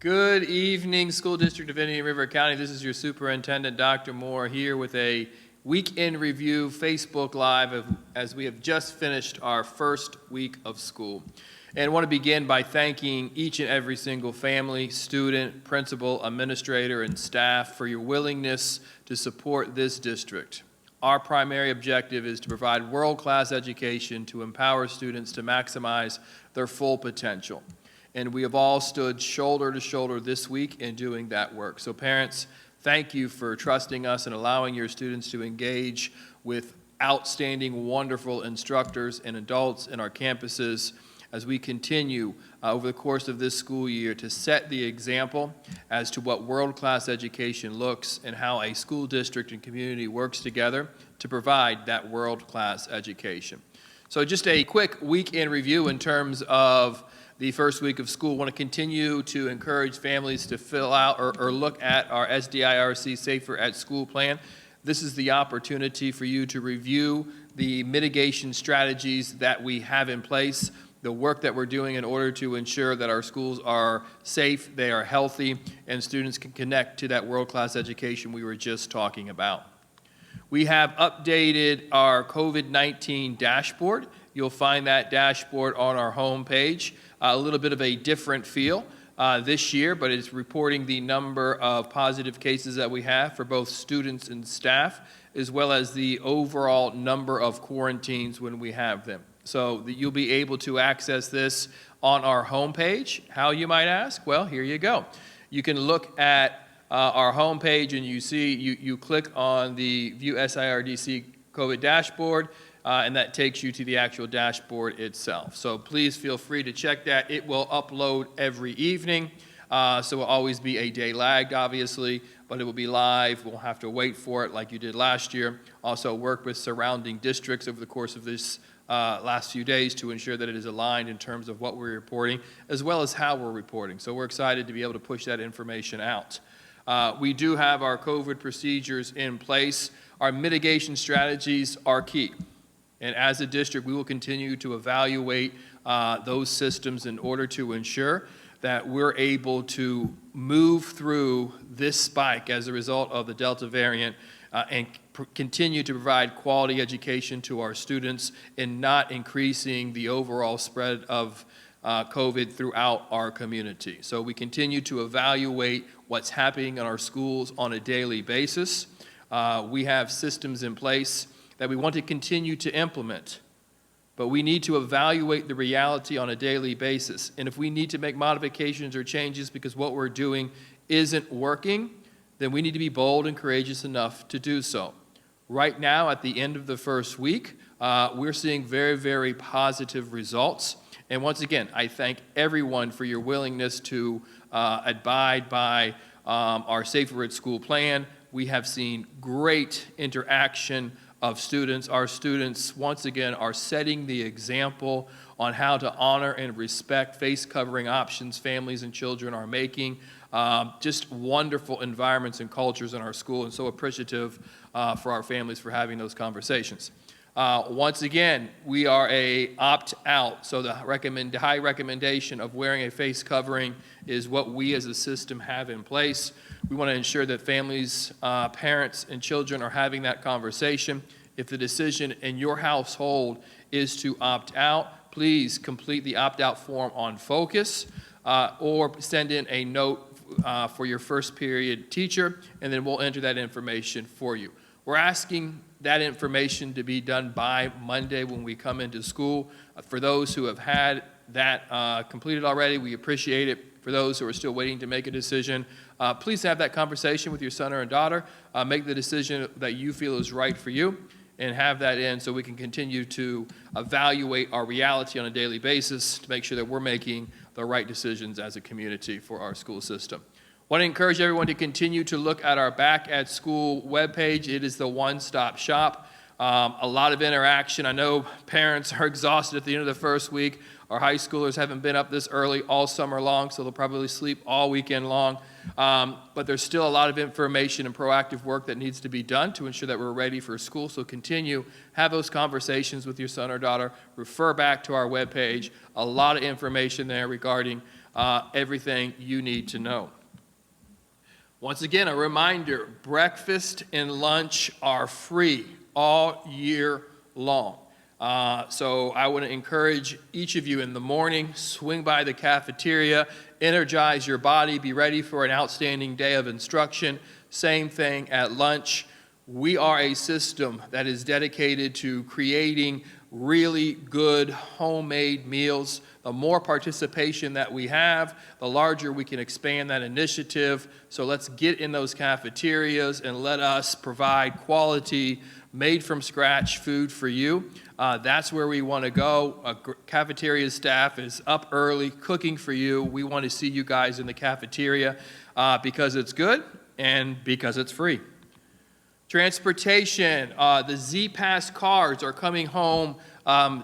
Good evening, School District of Indian River County. This is your Superintendent, Dr. Moore, here with a week-in review Facebook Live as we have just finished our first week of school. And I want to begin by thanking each and every single family, student, principal, administrator, and staff for your willingness to support this district. Our primary objective is to provide world-class education to empower students to maximize their full potential. And we have all stood shoulder to shoulder this week in doing that work. So parents, thank you for trusting us and allowing your students to engage with outstanding, wonderful instructors and adults in our campuses as we continue over the course of this school year to set the example as to what world-class education looks and how a school district and community works together to provide that world-class education. So just a quick week in review in terms of the first week of school. I want to continue to encourage families to fill out or look at our SDIRC Safer at School plan. This is the opportunity for you to review the mitigation strategies that we have in place, the work that we're doing in order to ensure that our schools are safe, they are healthy, and students can connect to that world-class education we were just talking about. We have updated our COVID-19 dashboard. You'll find that dashboard on our homepage. A little bit of a different feel this year, but it's reporting the number of positive cases that we have for both students and staff, as well as the overall number of quarantines when we have them. So that you'll be able to access this on our homepage. How, you might ask? Well, here you go. You can look at our homepage and you click on the View SIRDC COVID dashboard, and that takes you to the actual dashboard itself. So please feel free to check that. It will upload every evening, so it will always be a day lagged, obviously, but it will be live. We'll have to wait for it like you did last year. Also work with surrounding districts over the course of this last few days to ensure that it is aligned in terms of what we're reporting, as well as how we're reporting. So we're excited to be able to push that information out. We do have our COVID procedures in place. Our mitigation strategies are key. And as a district, we will continue to evaluate those systems in order to ensure that we're able to move through this spike as a result of the Delta variant and continue to provide quality education to our students and not increasing the overall spread of COVID throughout our community. So we continue to evaluate what's happening in our schools on a daily basis. We have systems in place that we want to continue to implement, but we need to evaluate the reality on a daily basis. And if we need to make modifications or changes because what we're doing isn't working, then we need to be bold and courageous enough to do so. Right now, at the end of the first week, we're seeing very, very positive results. And once again, I thank everyone for your willingness to abide by our Safer at School plan. We have seen great interaction of students. Our students, once again, are setting the example on how to honor and respect face covering options families and children are making. Just wonderful environments and cultures in our school, and so appreciative for our families for having those conversations. Once again, we are a opt-out, so the high recommendation of wearing a face covering is what we as a system have in place. We want to ensure that families, parents, and children are having that conversation. If the decision in your household is to opt out, please complete the opt-out form on Focus or send in a note for your first period teacher, and then we'll enter that information for you. We're asking that information to be done by Monday when we come into school. For those who have had that completed already, we appreciate it. For those who are still waiting to make a decision, please have that conversation with your son or daughter. Make the decision that you feel is right for you and have that in so we can continue to evaluate our reality on a daily basis to make sure that we're making the right decisions as a community for our school system. I want to encourage everyone to continue to look at our Back at School webpage. It is the one-stop shop. A lot of interaction. I know parents are exhausted at the end of the first week. Our high schoolers haven't been up this early all summer long, so they'll probably sleep all weekend long. But there's still a lot of information and proactive work that needs to be done to ensure that we're ready for school. So continue, have those conversations with your son or daughter, refer back to our webpage. A lot of information there regarding everything you need to know. Once again, a reminder, breakfast and lunch are free all year long. So I want to encourage each of you in the morning, swing by the cafeteria, energize your body, be ready for an outstanding day of instruction. Same thing at lunch. We are a system that is dedicated to creating really good homemade meals. The more participation that we have, the larger we can expand that initiative. So let's get in those cafeterias and let us provide quality, made from scratch food for you. That's where we want to go. Cafeteria staff is up early cooking for you. We want to see you guys in the cafeteria because it's good and because it's free. Transportation, the ZPASS cards are coming home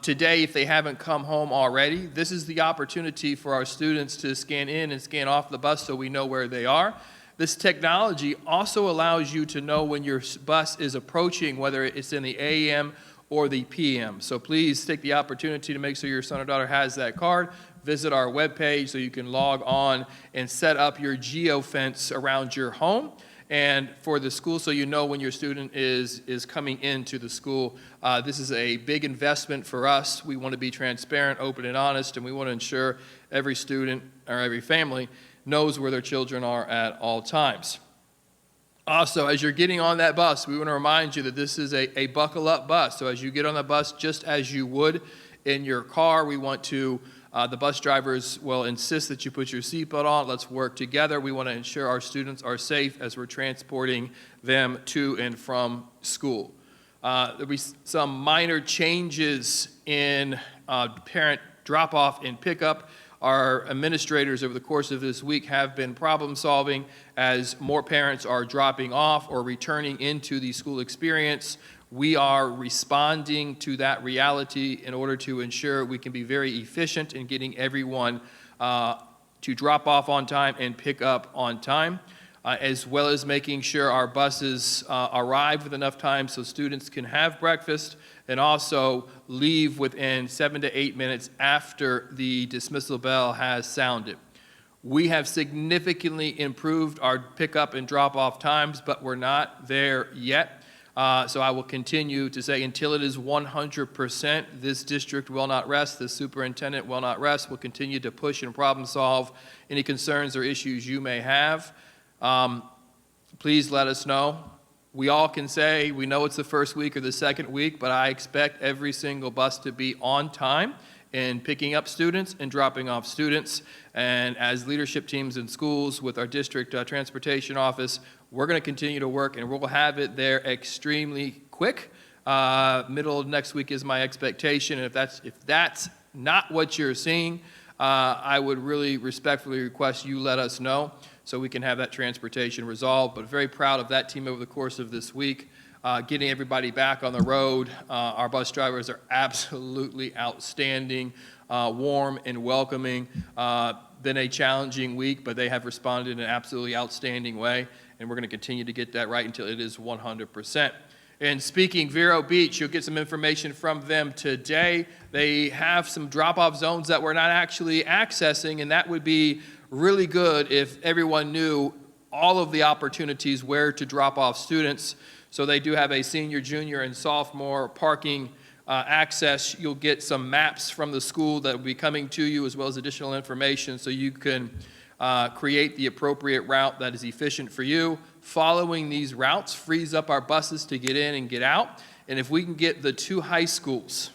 today if they haven't come home already. This is the opportunity for our students to scan in and scan off the bus so we know where they are. This technology also allows you to know when your bus is approaching, whether it's in the AM or the PM. So please take the opportunity to make sure your son or daughter has that card. Visit our webpage so you can log on and set up your geofence around your home and for the school so you know when your student is coming into the school. This is a big investment for us. We want to be transparent, open, and honest, and we want to ensure every student or every family knows where their children are at all times. Also, as you're getting on that bus, we want to remind you that this is a buckle-up bus. So as you get on the bus, just as you would in your car, we want to, the bus drivers will insist that you put your seatbelt on. Let's work together. We want to ensure our students are safe as we're transporting them to and from school. There'll be some minor changes in parent drop-off and pickup. Our administrators over the course of this week have been problem solving as more parents are dropping off or returning into the school experience. We are responding to that reality in order to ensure we can be very efficient in getting everyone to drop off on time and pick up on time, as well as making sure our buses arrive with enough time so students can have breakfast and also leave within 7 to 8 minutes after the dismissal bell has sounded. We have significantly improved our pickup and drop-off times, but we're not there yet. So I will continue to say until it is 100%, this district will not rest, the superintendent will not rest. We'll continue to push and problem solve any concerns or issues you may have. Please let us know. We all can say we know it's the first week or the second week, but I expect every single bus to be on time in picking up students and dropping off students. And as leadership teams in schools with our district transportation office, we're going to continue to work and we'll have it there extremely quick. Middle of next week is my expectation. And if that's not what you're seeing, I would really respectfully request you let us know so we can have that transportation resolved. But very proud of that team over the course of this week, getting everybody back on the road. Our bus drivers are absolutely outstanding, warm and welcoming. Been a challenging week, but they have responded in an absolutely outstanding way, and we're going to continue to get that right until it is 100%. And speaking Vero Beach, you'll get some information from them today. They have some drop-off zones that we're not actually accessing, and that would be really good if everyone knew all of the opportunities where to drop off students. So they do have a senior, junior, and sophomore parking access. You'll get some maps from the school that will be coming to you as well as additional information so you can create the appropriate route that is efficient for you. Following these routes frees up our buses to get in and get out. And if we can get the 2 high schools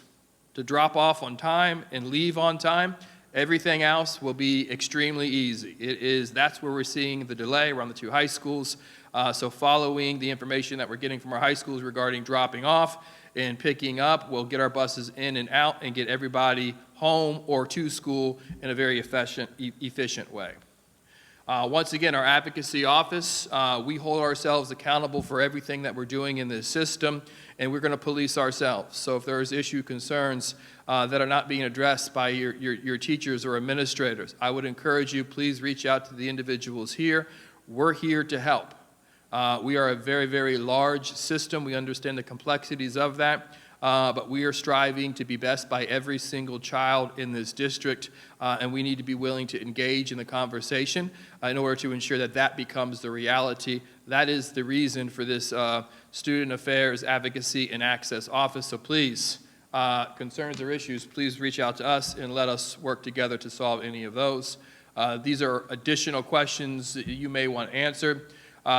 to drop off on time and leave on time, everything else will be extremely easy. That's where we're seeing the delay around the 2 high schools. So following the information that we're getting from our high schools regarding dropping off and picking up, we'll get our buses in and out and get everybody home or to school in a very efficient way. Once again, our advocacy office, we hold ourselves accountable for everything that we're doing in this system, and we're going to police ourselves. So if there's concerns that are not being addressed by your teachers or administrators, I would encourage you, please reach out to the individuals here. We're here to help. We are a very, very large system. We understand the complexities of that, but we are striving to be best by every single child in this district, and we need to be willing to engage in the conversation in order to ensure that that becomes the reality. That is the reason for this Student Affairs Advocacy and Access Office. So please, concerns or issues, please reach out to us and let us work together to solve any of those. These are additional questions that you may want answered.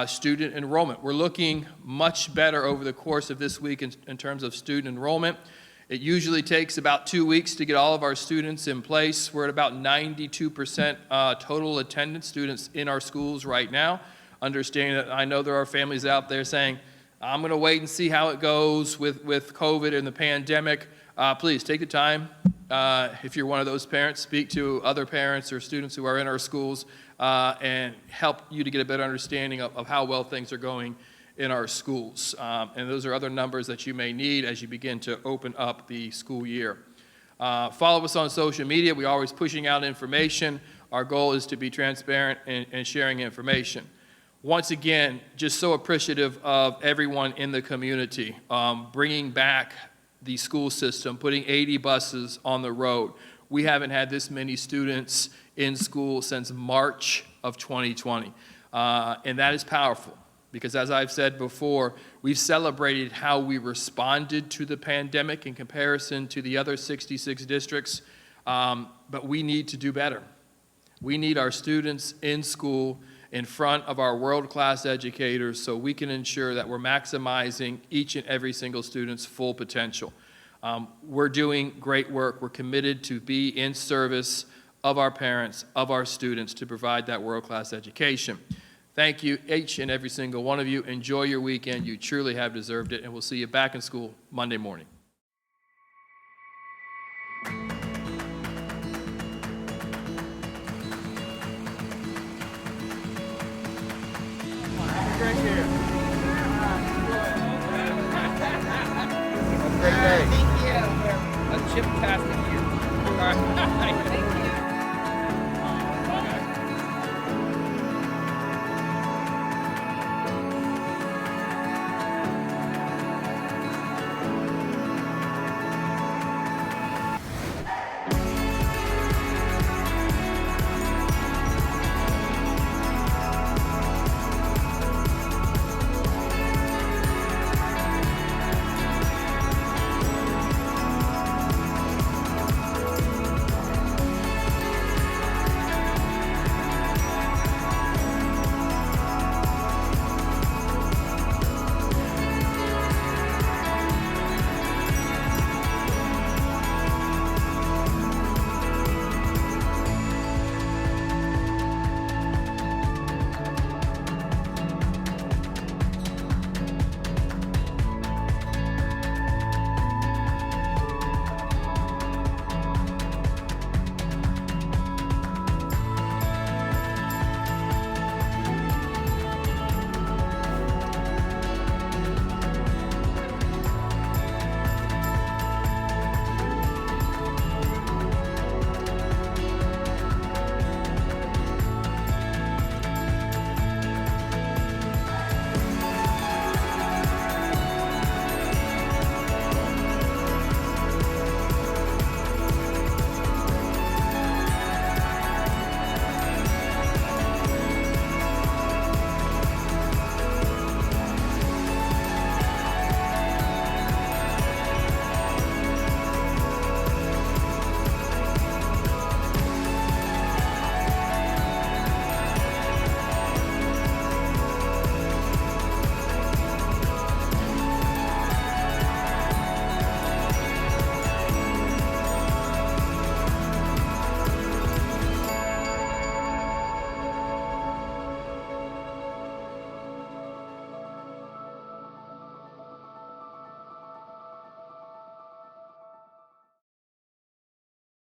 Student enrollment. We're looking much better over the course of this week in terms of student enrollment. It usually takes about 2 weeks to get all of our students in place. We're at about 92% total attendance students in our schools right now. Understanding that I know there are families out there saying, I'm going to wait and see how it goes with COVID and the pandemic. Please take the time. If you're one of those parents, speak to other parents or students who are in our schools and help you to get a better understanding of how well things are going in our schools. And those are other numbers that you may need as you begin to open up the school year. Follow us on social media. We're always pushing out information. Our goal is to be transparent and sharing information. Once again, just so appreciative of everyone in the community, bringing back the school system, putting 80 buses on the road. We haven't had this many students in school since March of 2020. And that is powerful because, as I've said before, we've celebrated how we responded to the pandemic in comparison to the other 66 districts, but we need to do better. We need our students in school in front of our world-class educators so we can ensure that we're maximizing each and every single student's full potential. We're doing great work. We're committed to be in service of our parents, of our students, to provide that world-class education. Thank you, each and every single one of you. Enjoy your weekend. You truly have deserved it, and we'll see you back in school Monday morning. Thank you.